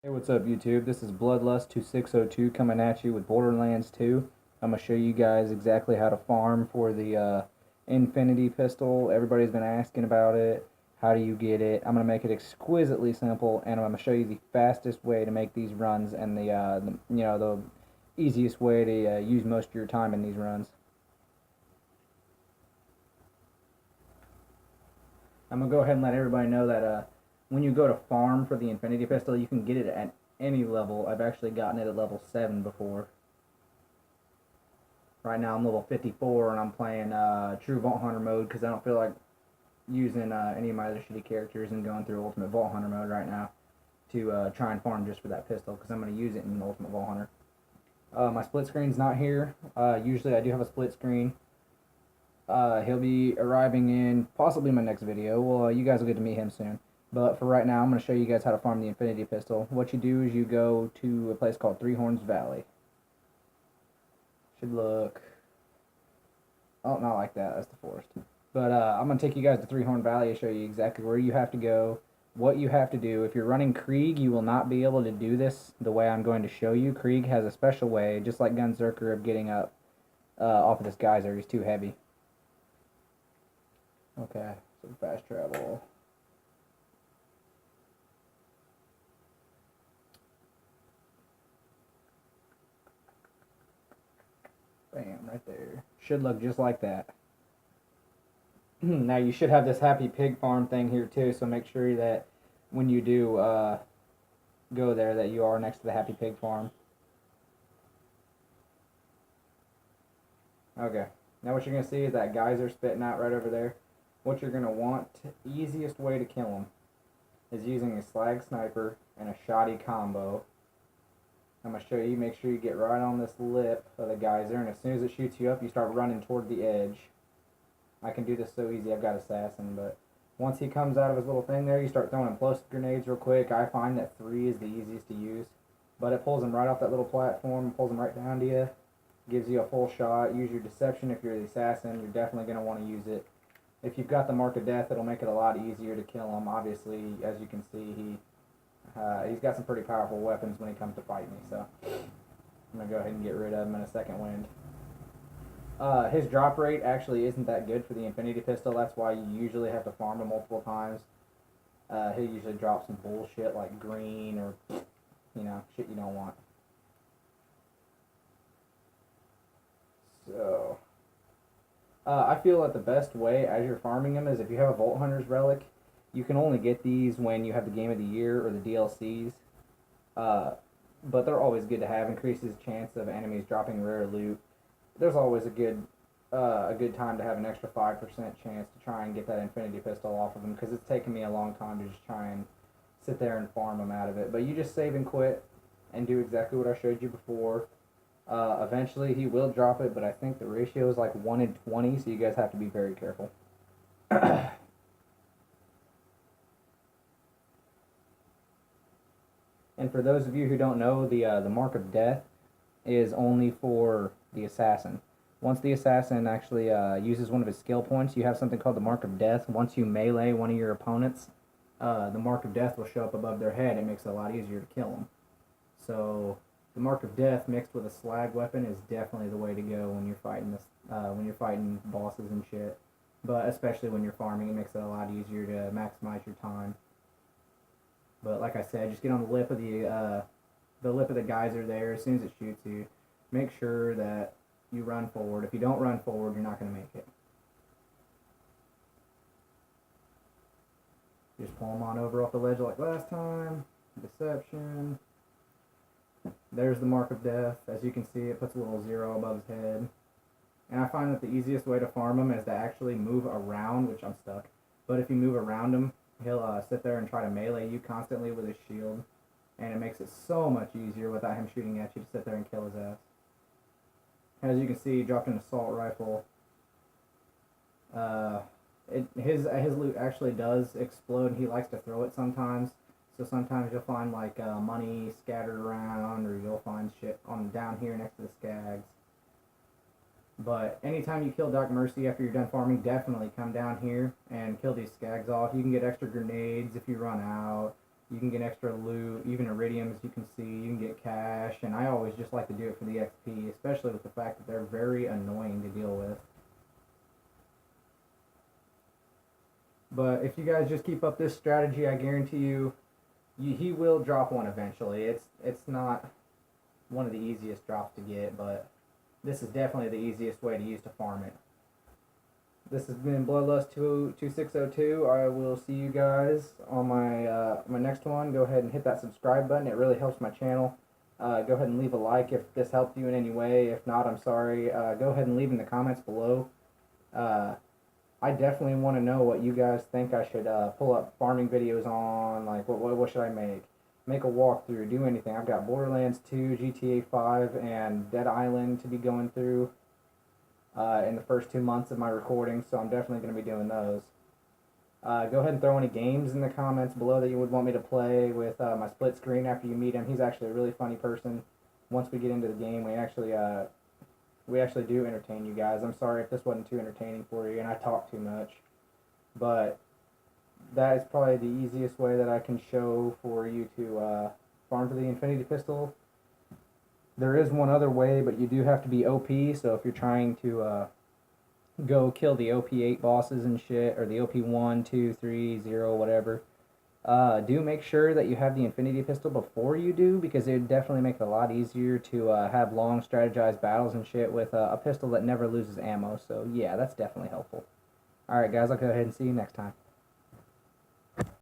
Hey, what's up, YouTube? This is Bloodlust2602 coming at you with Borderlands 2. I'm going to show you guys exactly how to farm for the Infinity Pistol. Everybody's been asking about it. How do you get it? I'm going to make it exquisitely simple, and I'm going to show you the fastest way to make these runs and the easiest way to use most of your time in these runs. I'm going to go ahead and let everybody know that when you go to farm for the Infinity Pistol, you can get it at any level. I've actually gotten it at level 7 before. Right now I'm level 54 and I'm playing True Vault Hunter mode because I don't feel like using any of my other shitty characters and going through Ultimate Vault Hunter mode right now to try and farm just for that pistol because I'm going to use it in Ultimate Vault Hunter. My split screen's not here. Usually I do have a split screen. He'll be arriving in possibly my next video. Well, you guys will get to meet him soon. But for right now, I'm going to show you guys how to farm the Infinity Pistol. What you do is you go to a place called Three Horns Valley. Should look... Oh, not like that. That's the forest. But I'm going to take you guys to Three Horn Valley and show you exactly where you have to go, what you have to do. If you're running Krieg, you will not be able to do this the way I'm going to show you. Krieg has a special way, just like Gunzerker, of getting up off of this geyser. He's too heavy. Okay, so fast travel. Bam, right there. Should look just like that. Now you should have this happy pig farm thing here too, so make sure that when you do go there that you are next to the happy pig farm. Okay, now what you're going to see is that geyser spitting out right over there. What you're going to want, easiest way to kill him, is using a slag sniper and a shoddy combo. I'm going to show you, make sure you get right on this lip of the geyser, and as soon as it shoots you up, you start running toward the edge. I can do this so easy, I've got Assassin, but once he comes out of his little thing there, you start throwing implosive grenades real quick. I find that 3 is the easiest to use, but it pulls him right off that little platform, pulls him right down to you, gives you a full shot. Use your deception if you're the Assassin, you're definitely going to want to use it. If you've got the Mark of Death, it'll make it a lot easier to kill him. Obviously, as you can see, he's got some pretty powerful weapons when he comes to fight me, so I'm going to go ahead and get rid of him in a second wind. His drop rate actually isn't that good for the Infinity Pistol. That's why you usually have to farm him multiple times. He'll usually drop some bullshit like green or, shit you don't want. So, I feel that the best way as you're farming him is if you have a Vault Hunter's Relic. You can only get these when you have the Game of the Year or the DLCs. But they're always good to have. Increases chance of enemies dropping rare loot. There's always a good time to have an extra 5% chance to try and get that Infinity Pistol off of him, because it's taken me a long time to just try and sit there and farm him out of it. But you just save and quit and do exactly what I showed you before. Eventually he will drop it, but I think the ratio is like 1 in 20, so you guys have to be very careful. And for those of you who don't know, the Mark of Death is only for the Assassin. Once the Assassin actually uses one of his skill points, you have something called the Mark of Death. Once you melee one of your opponents, the Mark of Death will show up above their head. It makes it a lot easier to kill them. So the Mark of Death mixed with a slag weapon is definitely the way to go when you're fighting this, when you're fighting bosses and shit. But especially when you're farming, it makes it a lot easier to maximize your time. But like I said, just get on the lip of the geyser there. As soon as it shoots you, make sure that you run forward. If you don't run forward, you're not going to make it. Just pull them on over off the ledge like last time. Deception. There's the Mark of Death. As you can see, it puts a little 0 above his head. And I find that the easiest way to farm him is to actually move around, which I'm stuck. But if you move around him, he'll sit there and try to melee you constantly with his shield. And it makes it so much easier without him shooting at you to sit there and kill his ass. As you can see, he dropped an assault rifle. His loot actually does explode, and he likes to throw it sometimes. So sometimes you'll find like money scattered around, or you'll find shit on down here next to the skags. But anytime you kill Dark Mercy after you're done farming, definitely come down here and kill these skags off. You can get extra grenades if you run out. You can get extra loot, even iridiums you can see, you can get cash, and I always just like to do it for the XP, especially with the fact that they're very annoying to deal with. But if you guys just keep up this strategy, I guarantee you, he will drop one eventually. It's not one of the easiest drops to get, but this is definitely the easiest way to use to farm it. This has been Bloodlust 2602. I will see you guys on my next one. Go ahead and hit that subscribe button. It really helps my channel. Go ahead and leave a like if this helped you in any way. If not, I'm sorry. Go ahead and leave in the comments below. I definitely want to know what you guys think I should pull up farming videos on. Like, what should I make? Make a walkthrough, do anything. I've got Borderlands 2, GTA 5, and Dead Island to be going through in the first 2 months of my recording, so I'm definitely going to be doing those. Go ahead and throw any games in the comments below that you would want me to play with my split screen after you meet him. He's actually a really funny person. Once we get into the game, we actually do entertain you guys. I'm sorry if this wasn't too entertaining for you and I talk too much, but that is probably the easiest way that I can show for you to farm for the Infinity Pistol. There is one other way, but you do have to be OP, so if you're trying to go kill the OP8 bosses and shit, or the OP1, 2, 3, 0, whatever, do make sure that you have the Infinity Pistol before you do, because it would definitely make it a lot easier to have long strategized battles and shit with a pistol that never loses ammo. So yeah, that's definitely helpful. Alright guys, I'll go ahead and see you next time.